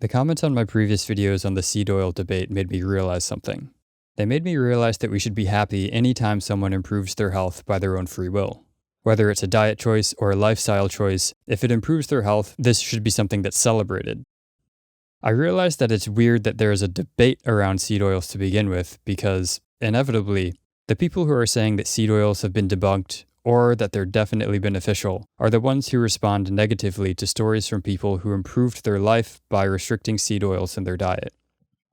The comments on my previous videos on the seed oil debate made me realize something. They made me realize that we should be happy anytime someone improves their health by their own free will. Whether it's a diet choice or a lifestyle choice, if it improves their health, this should be something that's celebrated. I realized that it's weird that there is a debate around seed oils to begin with because, inevitably, the people who are saying that seed oils have been debunked or that they're definitely beneficial are the ones who respond negatively to stories from people who improved their life by restricting seed oils in their diet.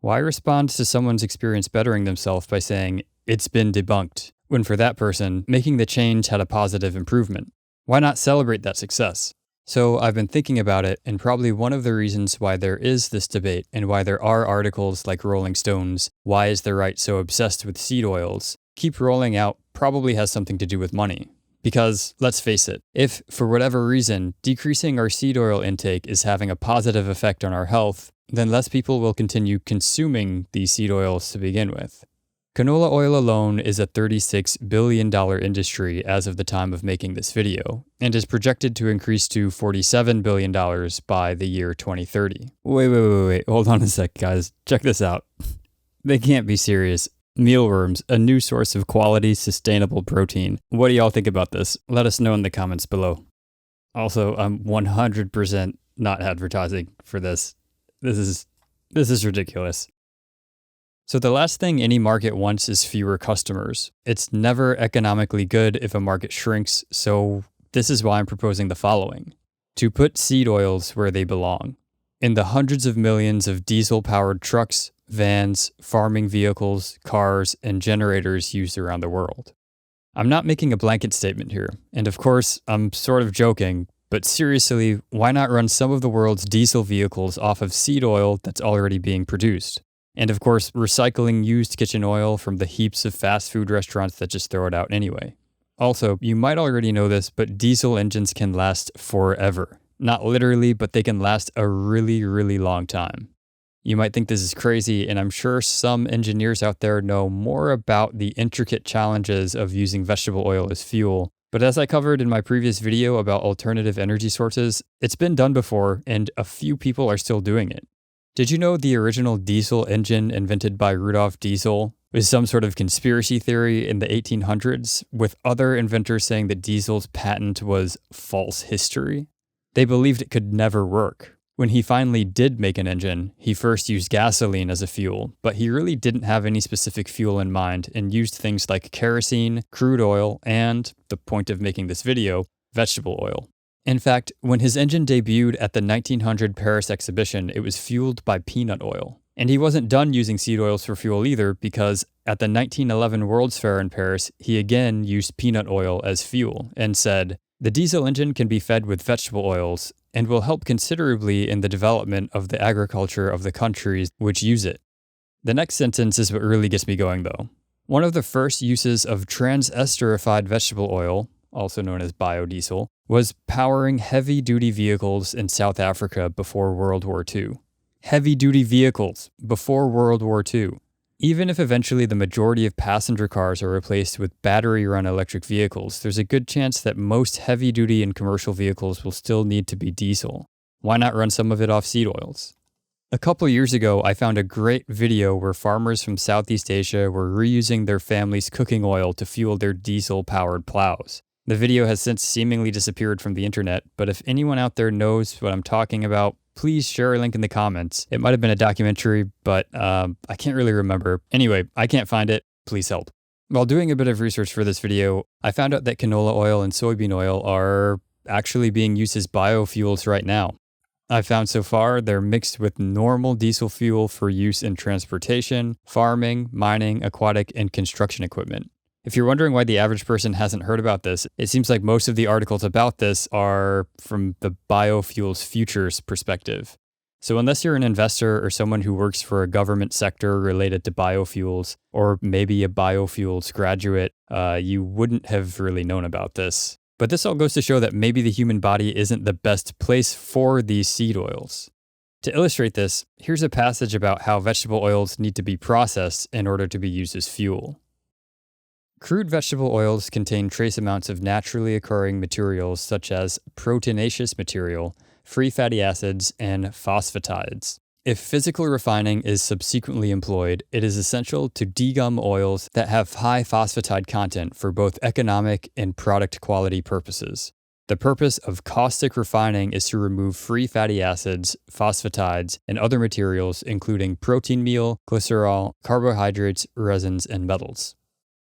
Why respond to someone's experience bettering themselves by saying, "It's been debunked," when for that person, making the change had a positive improvement? Why not celebrate that success? So I've been thinking about it, and probably one of the reasons why there is this debate and why there are articles like Rolling Stone's "Why is the right so obsessed with seed oils?" keep rolling out probably has something to do with money. Because, let's face it, if, for whatever reason, decreasing our seed oil intake is having a positive effect on our health, then less people will continue consuming these seed oils to begin with. Canola oil alone is a $36 billion industry as of the time of making this video, and is projected to increase to $47 billion by the year 2030. Wait, hold on a sec, guys. Check this out. They can't be serious. Mealworms, a new source of quality, sustainable protein. What do y'all think about this? Let us know in the comments below. Also, I'm 100% not advertising for this. This is ridiculous. So the last thing any market wants is fewer customers. It's never economically good if a market shrinks, so this is why I'm proposing the following. To put seed oils where they belong. In the hundreds of millions of diesel-powered trucks, vans, farming vehicles, cars, and generators used around the world. I'm not making a blanket statement here, and of course, I'm sort of joking, but seriously, why not run some of the world's diesel vehicles off of seed oil that's already being produced? And of course, recycling used kitchen oil from the heaps of fast food restaurants that just throw it out anyway. Also, you might already know this, but diesel engines can last forever. Not literally, but they can last a really, really long time. You might think this is crazy, and I'm sure some engineers out there know more about the intricate challenges of using vegetable oil as fuel. But as I covered in my previous video about alternative energy sources, it's been done before, and a few people are still doing it. Did you know the original diesel engine invented by Rudolf Diesel was some sort of conspiracy theory in the 1800s, with other inventors saying that Diesel's patent was false history? They believed it could never work. When he finally did make an engine, he first used gasoline as a fuel, but he really didn't have any specific fuel in mind and used things like kerosene, crude oil, and, the point of making this video, vegetable oil. In fact, when his engine debuted at the 1900 Paris exhibition, it was fueled by peanut oil. And he wasn't done using seed oils for fuel either, because at the 1911 World's Fair in Paris, he again used peanut oil as fuel and said, "The diesel engine can be fed with vegetable oils and will help considerably in the development of the agriculture of the countries which use it." The next sentence is what really gets me going though. One of the first uses of transesterified vegetable oil, also known as biodiesel, was powering heavy-duty vehicles in South Africa before World War II. Heavy-duty vehicles before World War II. Even if eventually the majority of passenger cars are replaced with battery-run electric vehicles, there's a good chance that most heavy-duty and commercial vehicles will still need to be diesel. Why not run some of it off seed oils? A couple years ago, I found a great video where farmers from Southeast Asia were reusing their family's cooking oil to fuel their diesel-powered plows. The video has since seemingly disappeared from the internet, but if anyone out there knows what I'm talking about, please share a link in the comments. It might have been a documentary, but I can't really remember. Anyway, I can't find it. Please help. While doing a bit of research for this video, I found out that canola oil and soybean oil are actually being used as biofuels right now. I've found so far they're mixed with normal diesel fuel for use in transportation, farming, mining, aquatic, and construction equipment. If you're wondering why the average person hasn't heard about this, it seems like most of the articles about this are from the biofuels futures perspective. So unless you're an investor or someone who works for a government sector related to biofuels, or maybe a biofuels graduate, you wouldn't have really known about this. But this all goes to show that maybe the human body isn't the best place for these seed oils. To illustrate this, here's a passage about how vegetable oils need to be processed in order to be used as fuel. Crude vegetable oils contain trace amounts of naturally occurring materials such as proteinaceous material, free fatty acids, and phosphatides. If physical refining is subsequently employed, it is essential to degum oils that have high phosphatide content for both economic and product quality purposes. The purpose of caustic refining is to remove free fatty acids, phosphatides, and other materials including protein meal, glycerol, carbohydrates, resins, and metals.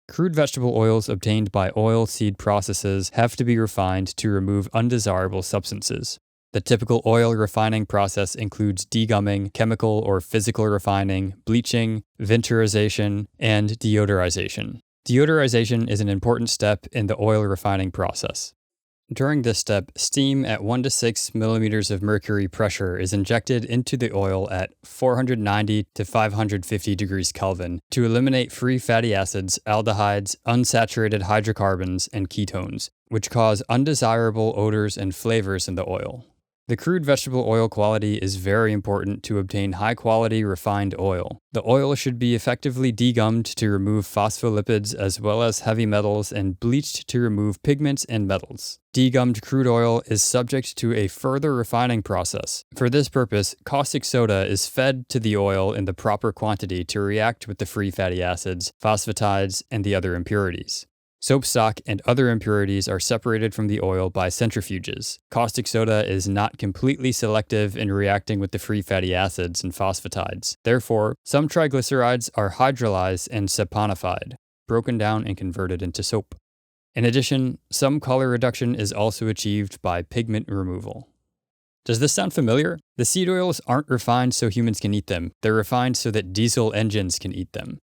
Crude vegetable oils obtained by oil seed processes have to be refined to remove undesirable substances. The typical oil refining process includes degumming, chemical or physical refining, bleaching, vinterization, and deodorization. Deodorization is an important step in the oil refining process. During this step, steam at 1 to 6 millimeters of mercury pressure is injected into the oil at 490 to 550 degrees Kelvin to eliminate free fatty acids, aldehydes, unsaturated hydrocarbons, and ketones, which cause undesirable odors and flavors in the oil. The crude vegetable oil quality is very important to obtain high-quality refined oil. The oil should be effectively degummed to remove phospholipids as well as heavy metals and bleached to remove pigments and metals. Degummed crude oil is subject to a further refining process. For this purpose, caustic soda is fed to the oil in the proper quantity to react with the free fatty acids, phosphatides, and the other impurities. Soap stock and other impurities are separated from the oil by centrifuges. Caustic soda is not completely selective in reacting with the free fatty acids and phosphatides. Therefore, some triglycerides are hydrolyzed and saponified, broken down and converted into soap. In addition, some color reduction is also achieved by pigment removal. Does this sound familiar? The seed oils aren't refined so humans can eat them. They're refined so that diesel engines can eat them.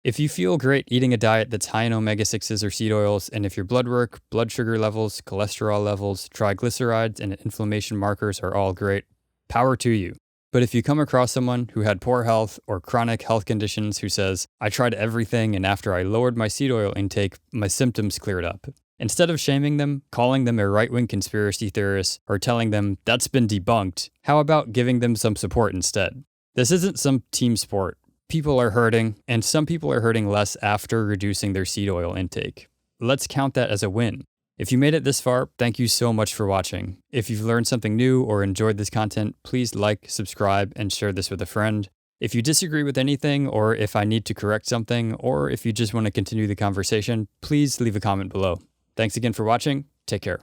If you feel great eating a diet that's high in omega-6s or seed oils, and if your blood work, blood sugar levels, cholesterol levels, triglycerides, and inflammation markers are all great, power to you. But if you come across someone who had poor health or chronic health conditions who says, I tried everything and after I lowered my seed oil intake, my symptoms cleared up. Instead of shaming them, calling them a right-wing conspiracy theorist, or telling them that's been debunked, how about giving them some support instead? This isn't some team sport. People are hurting, and some people are hurting less after reducing their seed oil intake. Let's count that as a win. If you made it this far, thank you so much for watching. If you've learned something new or enjoyed this content, please like, subscribe, and share this with a friend. If you disagree with anything, or if I need to correct something, or if you just want to continue the conversation, please leave a comment below. Thanks again for watching. Take care.